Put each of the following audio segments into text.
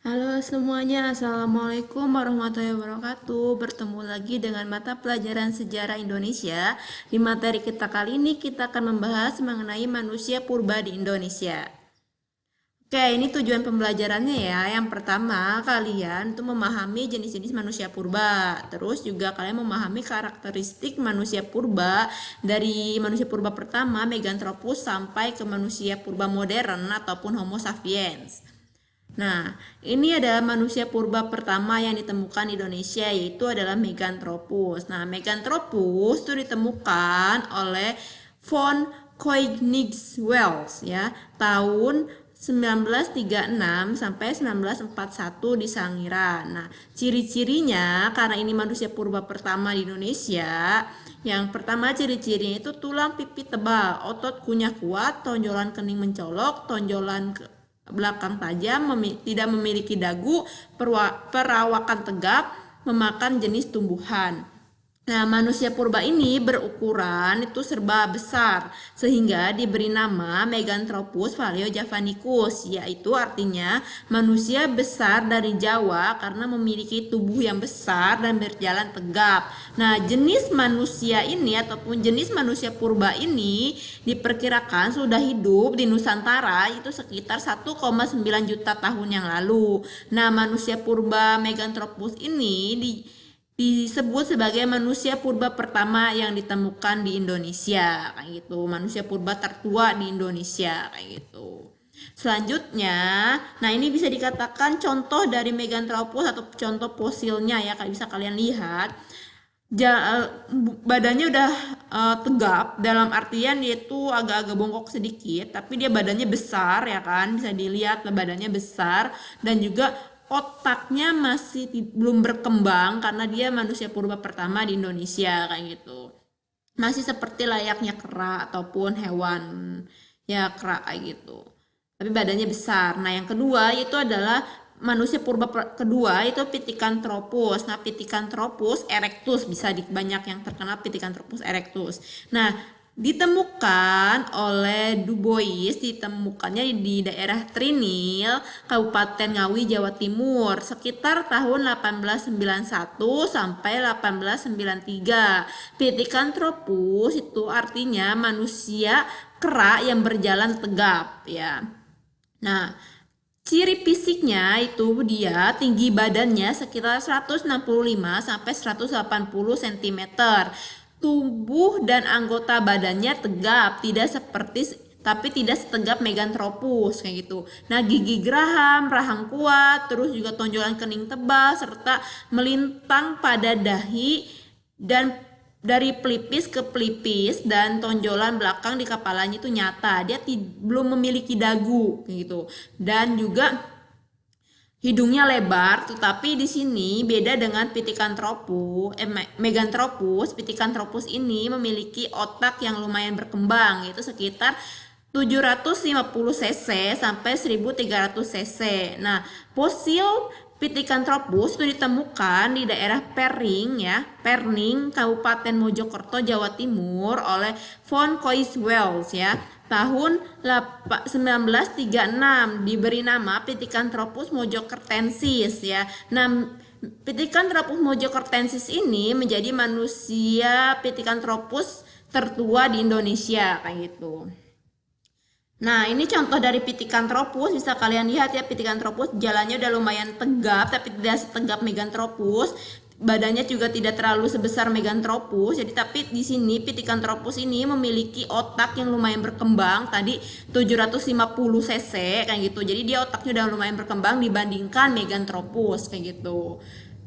Halo semuanya, Assalamualaikum warahmatullahi wabarakatuh. Bertemu lagi dengan mata pelajaran sejarah Indonesia. Di materi kita kali ini kita akan membahas mengenai manusia purba di Indonesia. Oke, ini tujuan pembelajarannya ya. Yang pertama, kalian tuh memahami jenis-jenis manusia purba. Terus juga kalian memahami karakteristik manusia purba dari manusia purba pertama, Meganthropus, sampai ke manusia purba modern ataupun Homo sapiens. Nah, ini adalah manusia purba pertama yang ditemukan di Indonesia, yaitu adalah Meganthropus. Nah, Meganthropus itu ditemukan oleh von Koenigswald ya, tahun 1936 sampai 1941 di Sangiran. Nah, ciri-cirinya karena ini manusia purba pertama di Indonesia, yang pertama ciri-cirinya itu tulang pipi tebal, otot kunyah kuat, tonjolan kening mencolok, tonjolan belakang tajam, tidak memiliki dagu, perawakan tegap, memakan jenis tumbuhan. Nah, manusia purba ini berukuran itu serba besar sehingga diberi nama Meganthropus paleojavanicus, yaitu artinya manusia besar dari Jawa karena memiliki tubuh yang besar dan berjalan tegap. Nah, jenis manusia ini ataupun jenis manusia purba ini diperkirakan sudah hidup di Nusantara itu sekitar 1,9 juta tahun yang lalu. Nah, manusia purba Meganthropus ini disebut sebagai manusia purba pertama yang ditemukan di Indonesia kayak gitu, manusia purba tertua di Indonesia kayak gitu. Selanjutnya, nah ini bisa dikatakan contoh dari Meganthropus atau contoh fosilnya ya, kayak bisa kalian lihat. Badannya udah tegap, dalam artian yaitu agak-agak bongkok sedikit, tapi dia badannya besar ya kan, bisa dilihat badannya besar, dan juga otaknya masih belum berkembang karena dia manusia purba pertama di Indonesia kayak gitu. Masih seperti layaknya kera ataupun hewan ya kera kayak gitu. Tapi badannya besar. Nah, yang kedua itu adalah manusia purba kedua itu Pithecanthropus. Nah, Pithecanthropus erectus, bisa di banyak yang terkenal Pithecanthropus erectus. Nah, ditemukan oleh Du Bois, ditemukannya di daerah Trinil, Kabupaten Ngawi, Jawa Timur, sekitar tahun 1891 sampai 1893. Pithecanthropus itu artinya manusia kera yang berjalan tegap ya. Nah, ciri fisiknya itu dia tinggi badannya sekitar 165 sampai 180 cm. Tubuh dan anggota badannya tegap, tapi tidak setegap Meganthropus kayak gitu. Nah, gigi geraham, rahang kuat, terus juga tonjolan kening tebal serta melintang pada dahi dan dari pelipis ke pelipis, dan tonjolan belakang di kepalanya itu nyata. Dia belum memiliki dagu kayak gitu. Dan juga hidungnya lebar, tetapi di sini beda dengan Meganthropus. Pithecanthropus ini memiliki otak yang lumayan berkembang, yaitu sekitar 750 cc sampai 1300 cc. Nah, fosil Pithecanthropus itu ditemukan di daerah Perning, Kabupaten Mojokerto, Jawa Timur oleh von Koenigswald ya. Tahun 1936 diberi nama Pithecanthropus mojokertensis ya. Nah, Pithecanthropus mojokertensis ini menjadi manusia Pithecanthropus tertua di Indonesia kayak gitu. Nah, ini contoh dari Pithecanthropus, bisa kalian lihat ya, Pithecanthropus jalannya udah lumayan tegap tapi tidak setegap Meganthropus. Badannya juga tidak terlalu sebesar Meganthropus. Jadi tapi di sini Pithecanthropus ini memiliki otak yang lumayan berkembang, tadi 750 cc kayak gitu. Jadi dia otaknya udah lumayan berkembang dibandingkan Meganthropus kayak gitu.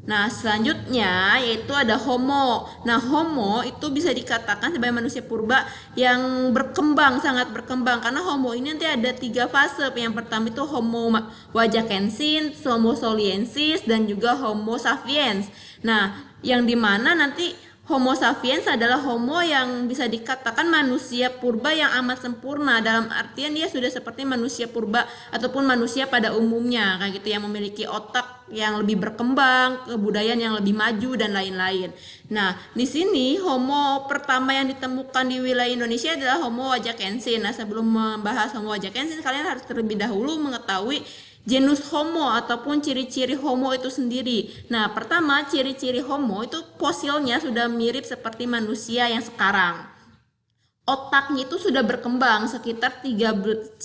Nah, selanjutnya yaitu ada Homo. Nah, Homo itu bisa dikatakan sebagai manusia purba yang berkembang, sangat berkembang. Karena Homo ini nanti ada 3 fase. Yang pertama itu Homo wajakensis, Homo soliensis, dan juga Homo sapiens. Nah, yang dimana nanti Homo sapiens adalah Homo yang bisa dikatakan manusia purba yang amat sempurna, dalam artian dia sudah seperti manusia purba ataupun manusia pada umumnya kayak gitu, yang memiliki otak yang lebih berkembang, kebudayaan yang lebih maju dan lain-lain. Nah, di sini Homo pertama yang ditemukan di wilayah Indonesia adalah Homo wajakensis. Nah, sebelum membahas Homo wajakensis, kalian harus terlebih dahulu mengetahui genus Homo ataupun ciri-ciri Homo itu sendiri. Nah, pertama ciri-ciri Homo itu fosilnya sudah mirip seperti manusia yang sekarang. Otaknya itu sudah berkembang sekitar 1350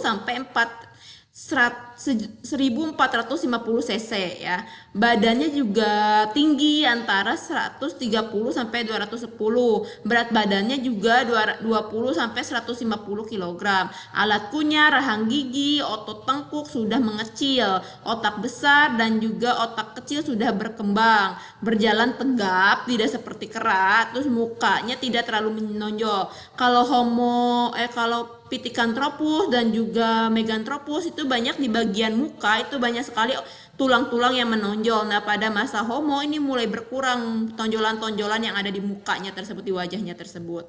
sampai 1450 cc ya. Badannya juga tinggi antara 130 sampai 210. Berat badannya juga 20 sampai 150 kg. Alat kunyah, rahang gigi, otot tengkuk sudah mengecil, otak besar dan juga otak kecil sudah berkembang. Berjalan tegap, tidak seperti kera, terus mukanya tidak terlalu menonjol. Kalau Pithecanthropus dan juga Meganthropus itu banyak di bagian muka, itu banyak sekali tulang-tulang yang menonjol. Nah, pada masa Homo ini mulai berkurang tonjolan-tonjolan yang ada di mukanya tersebut, di wajahnya tersebut.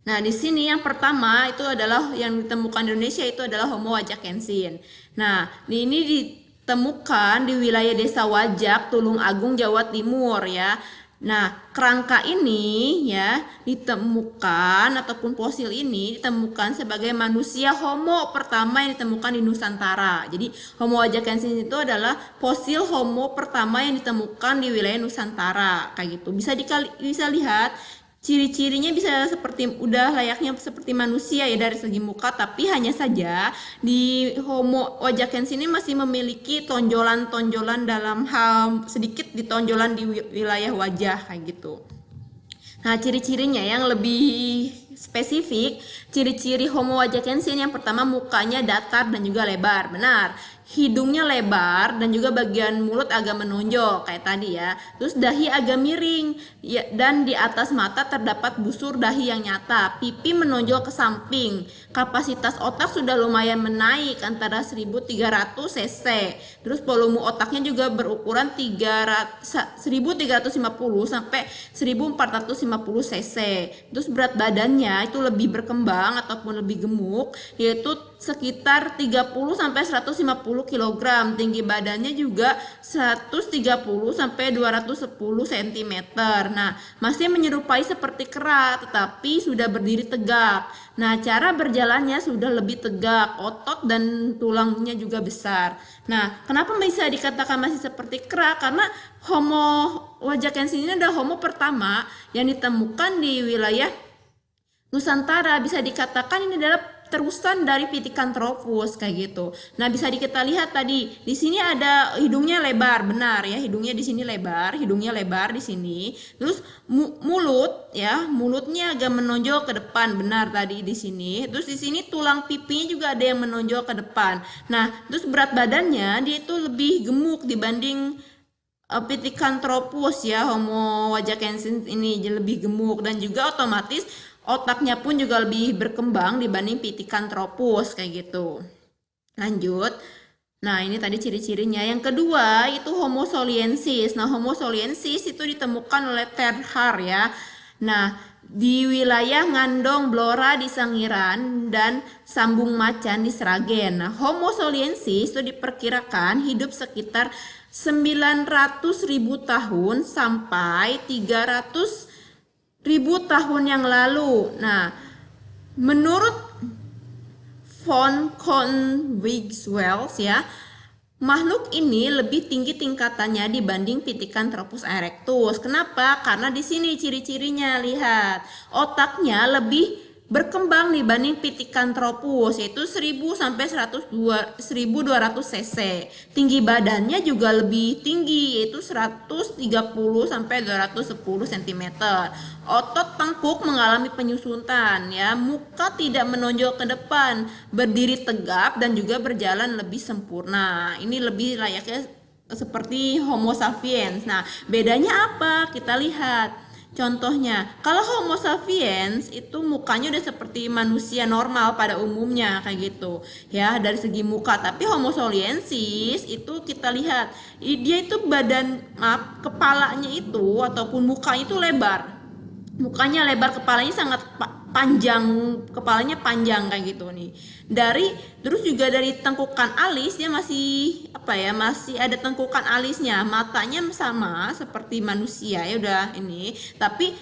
Nah, di sini yang pertama itu adalah yang ditemukan di Indonesia itu adalah Homo wajakensin. Nah, ini ditemukan di wilayah Desa Wajak, Tulung Agung, Jawa Timur ya. Nah, kerangka ini ya ditemukan ataupun fosil ini ditemukan sebagai manusia Homo pertama yang ditemukan di Nusantara. Jadi Homo wajakensin itu adalah fosil Homo pertama yang ditemukan di wilayah Nusantara kayak gitu. Bisa lihat ciri-cirinya bisa seperti udah layaknya seperti manusia ya dari segi muka, tapi hanya saja di Homo wajakensin ini masih memiliki tonjolan-tonjolan dalam hal sedikit di tonjolan di wilayah wajah kayak gitu. Nah, ciri-cirinya yang lebih spesifik, ciri-ciri Homo wajakensin yang pertama mukanya datar dan juga lebar, benar. Hidungnya lebar dan juga bagian mulut agak menonjol kayak tadi ya. Terus dahi agak miring ya, dan di atas mata terdapat busur dahi yang nyata. Pipi menonjol ke samping. Kapasitas otak sudah lumayan menaik antara 1300 cc. Terus volume otaknya juga berukuran 1350 sampai 1450 cc. Terus berat badannya itu lebih berkembang ataupun lebih gemuk, yaitu sekitar 30 sampai 150 kg. Tinggi badannya juga 130 sampai 210 cm. Nah, masih menyerupai seperti kera tetapi sudah berdiri tegak. Nah, cara berjalannya sudah lebih tegak, otot dan tulangnya juga besar. Nah, kenapa bisa dikatakan masih seperti kera? Karena Homo wajakensin ini adalah Homo pertama yang ditemukan di wilayah Nusantara. Bisa dikatakan ini adalah terusan dari Pithecanthropus kayak gitu. Nah, bisa kita lihat tadi di sini ada hidungnya lebar, benar ya, hidungnya di sini lebar, hidungnya lebar di sini. Terus mulut ya, mulutnya agak menonjol ke depan, benar tadi di sini. Terus di sini tulang pipinya juga ada yang menonjol ke depan. Nah, terus berat badannya dia itu lebih gemuk dibanding Pithecanthropus ya. Homo wajakensin ini lebih gemuk dan juga otomatis otaknya pun juga lebih berkembang dibanding Pithecanthropus kayak gitu. Lanjut. Nah, ini tadi ciri-cirinya. Yang kedua itu Homo soliensis. Nah, Homo soliensis itu ditemukan oleh Terhar ya. Nah, di wilayah Ngandong Blora di Sangiran dan Sambung Macan di Sragen. Nah, Homo soliensis itu diperkirakan hidup sekitar 900.000 tahun sampai 300.000 tahun yang lalu. Nah, menurut von Cohn-Wigweld ya, makhluk ini lebih tinggi tingkatannya dibanding Pithecanthropus erectus. Kenapa? Karena di sini ciri-cirinya, lihat. Otaknya lebih berkembang dibanding Pithecanthropus, yaitu 1000 sampai 1200 cc. Tinggi badannya juga lebih tinggi, yaitu 130 sampai 210 cm. Otot tengkuk mengalami penyusutan ya, muka tidak menonjol ke depan, berdiri tegap dan juga berjalan lebih sempurna. Ini lebih layaknya seperti Homo sapiens. Nah, bedanya apa? Kita lihat. Contohnya, kalau Homo sapiens itu mukanya udah seperti manusia normal pada umumnya kayak gitu ya dari segi muka. Tapi Homo soliensis itu kita lihat dia itu kepalanya itu ataupun mukanya itu lebar. Mukanya lebar, kepalanya sangat panjang, kepalanya panjang kayak gitu nih. Terus juga dari tengkukan alis dia masih masih ada tengkukan alisnya. Matanya sama seperti manusia ya udah ini, tapi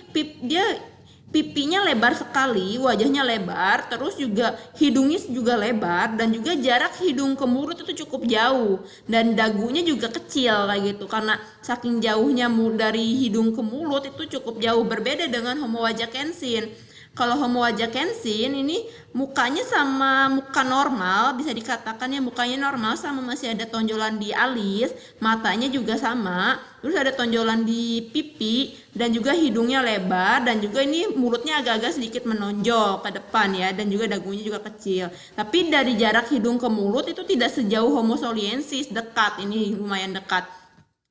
pipinya lebar sekali, wajahnya lebar, terus juga hidungnya juga lebar, dan juga jarak hidung ke mulut itu cukup jauh, dan dagunya juga kecil kayak gitu. Karena saking jauhnya dari hidung ke mulut itu cukup jauh, berbeda dengan Homo wajakensin. Kalau Homo wajakensin ini mukanya sama muka normal, bisa dikatakan ya mukanya normal, sama masih ada tonjolan di alis, matanya juga sama, terus ada tonjolan di pipi, dan juga hidungnya lebar, dan juga ini mulutnya agak-agak sedikit menonjol ke depan ya, dan juga dagunya juga kecil. Tapi dari jarak hidung ke mulut itu tidak sejauh Homo soliensis, dekat, ini lumayan dekat.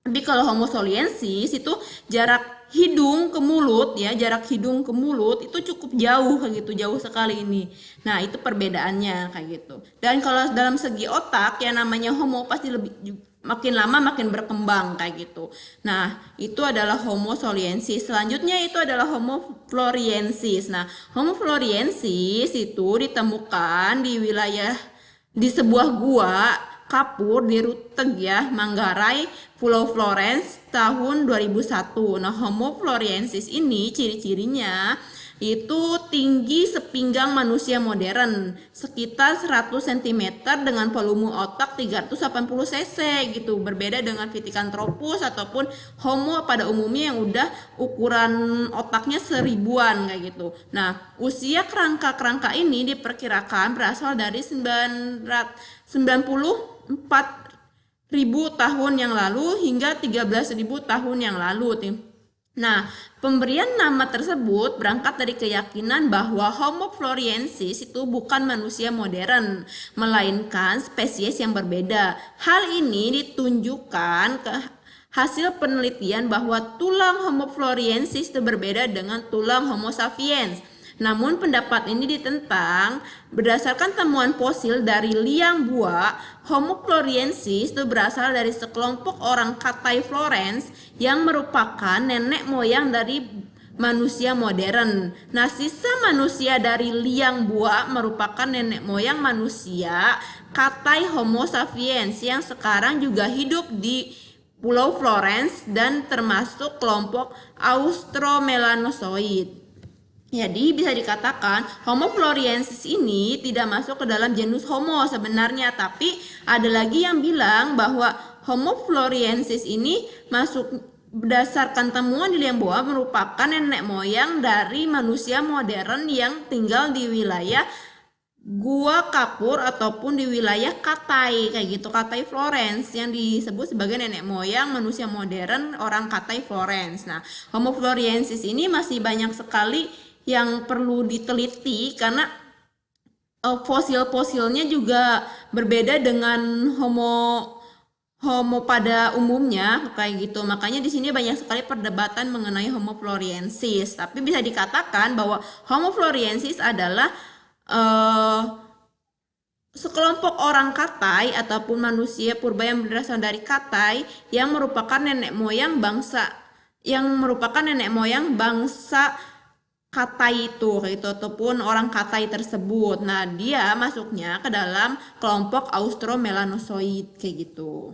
Tapi kalau Homo soliensis itu jarak hidung ke mulut ya, jarak hidung ke mulut itu cukup jauh kayak gitu, jauh sekali ini. Nah, itu perbedaannya kayak gitu. Dan kalau dalam segi otak yang namanya Homo pasti lebih makin lama makin berkembang kayak gitu. Nah, itu adalah Homo soliensis. Selanjutnya itu adalah Homo floresiensis. Nah, Homo floresiensis itu ditemukan di sebuah gua kapur di Ruteg ya, Manggarai, Pulau Florence tahun 2001. Nah, Homo floresiensis ini ciri-cirinya itu tinggi sepinggang manusia modern, sekitar 100 cm dengan volume otak 380 cc gitu. Berbeda dengan Pithecanthropus ataupun Homo pada umumnya yang udah ukuran otaknya 1000-an kayak gitu. Nah, usia kerangka-kerangka ini diperkirakan berasal dari 94.000 tahun yang lalu hingga 13.000 tahun yang lalu tim. Nah, pemberian nama tersebut berangkat dari keyakinan bahwa Homo floresiensis itu bukan manusia modern, melainkan spesies yang berbeda. Hal ini ditunjukkan ke hasil penelitian bahwa tulang Homo floresiensis itu berbeda dengan tulang Homo sapiens. Namun pendapat ini ditentang berdasarkan temuan fosil dari liang buah. Homo floresiensis itu berasal dari sekelompok orang Katai Florence yang merupakan nenek moyang dari manusia modern. Nah, sisa manusia dari liang buah merupakan nenek moyang manusia Katai Homo sapiens yang sekarang juga hidup di Pulau Florence dan termasuk kelompok Australomelanozoid. Jadi bisa dikatakan Homo floresiensis ini tidak masuk ke dalam genus Homo sebenarnya, tapi ada lagi yang bilang bahwa Homo floresiensis ini masuk berdasarkan temuan di liang buah merupakan nenek moyang dari manusia modern yang tinggal di wilayah Gua Kapur ataupun di wilayah Katai kayak gitu, Katai Florence yang disebut sebagai nenek moyang manusia modern orang Katai Florence. Nah, Homo floresiensis ini masih banyak sekali yang perlu diteliti karena fosil-fosilnya juga berbeda dengan Homo pada umumnya kayak gitu. Makanya di sini banyak sekali perdebatan mengenai Homo floresiensis. Tapi bisa dikatakan bahwa Homo floresiensis adalah sekelompok orang Katai ataupun manusia purba yang berasal dari Katai yang merupakan nenek moyang bangsa Katai itu kayak gitu, ataupun orang Katai tersebut. Nah, dia masuknya ke dalam kelompok Australomelanozoid kayak gitu.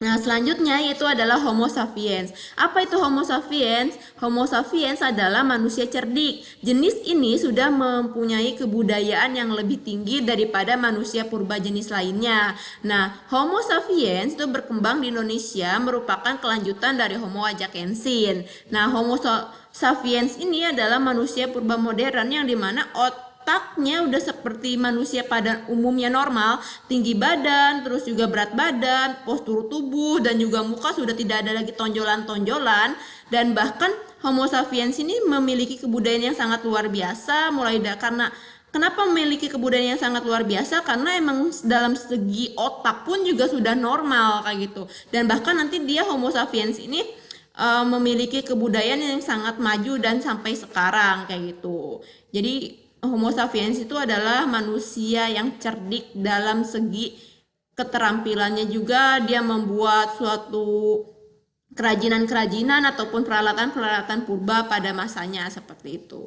Nah, selanjutnya yaitu adalah Homo sapiens. Apa itu Homo sapiens? Homo sapiens adalah manusia cerdik. Jenis ini sudah mempunyai kebudayaan yang lebih tinggi daripada manusia purba jenis lainnya. Nah, Homo sapiens itu berkembang di Indonesia merupakan kelanjutan dari Homo wajakensin. Nah, Homo sapiens ini adalah manusia purba modern yang dimana otaknya udah seperti manusia pada umumnya normal, tinggi badan, terus juga berat badan, postur tubuh, dan juga muka sudah tidak ada lagi tonjolan-tonjolan. Dan bahkan Homo sapiens ini memiliki kebudayaan yang sangat luar biasa, Kenapa memiliki kebudayaan yang sangat luar biasa? Karena emang dalam segi otak pun juga sudah normal kayak gitu. Dan bahkan nanti dia Homo sapiens ini memiliki kebudayaan yang sangat maju dan sampai sekarang kayak gitu. Jadi Homo sapiens itu adalah manusia yang cerdik dalam segi keterampilannya juga. Dia membuat suatu kerajinan-kerajinan ataupun peralatan-peralatan purba pada masanya seperti itu.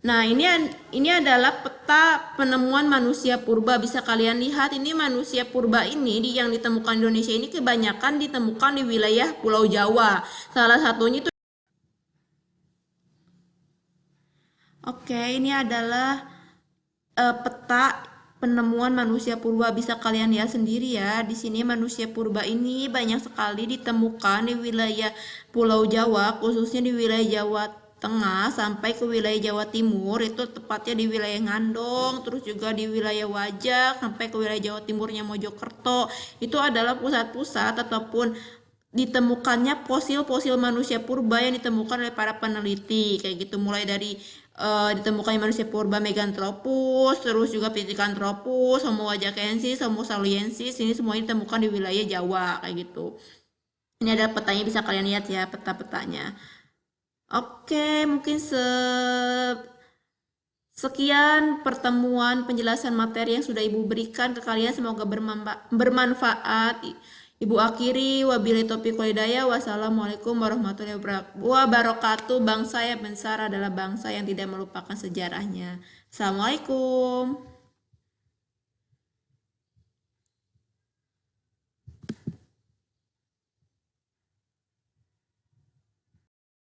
Nah, ini adalah peta penemuan manusia purba. Bisa kalian lihat, ini manusia purba ini yang ditemukan di Indonesia ini kebanyakan ditemukan di wilayah Pulau Jawa. Salah satunya itu Oke, ini adalah peta penemuan manusia purba, bisa kalian lihat sendiri ya. Di sini manusia purba ini banyak sekali ditemukan di wilayah Pulau Jawa, khususnya di wilayah Jawa Tengah sampai ke wilayah Jawa Timur, itu tepatnya di wilayah Ngandong, terus juga di wilayah Wajak sampai ke wilayah Jawa Timurnya Mojokerto. Itu adalah pusat-pusat ataupun ditemukannya fosil-fosil manusia purba yang ditemukan oleh para peneliti kayak gitu, mulai dari ditemukannya manusia purba Meganthropus, terus juga Pithecanthropus, Homo wajakensis, Homo saliensis, ini semuanya ditemukan di wilayah Jawa kayak gitu. Ini ada petanya, bisa kalian lihat ya peta-petanya. Oke, mungkin sekian pertemuan penjelasan materi yang sudah Ibu berikan ke kalian, semoga bermanfaat. Ibu akhiri, wabillahi taufiq wal hidayah. Wassalamualaikum warahmatullahi wabarakatuh. Bangsa yang besar adalah bangsa yang tidak melupakan sejarahnya. Assalamualaikum.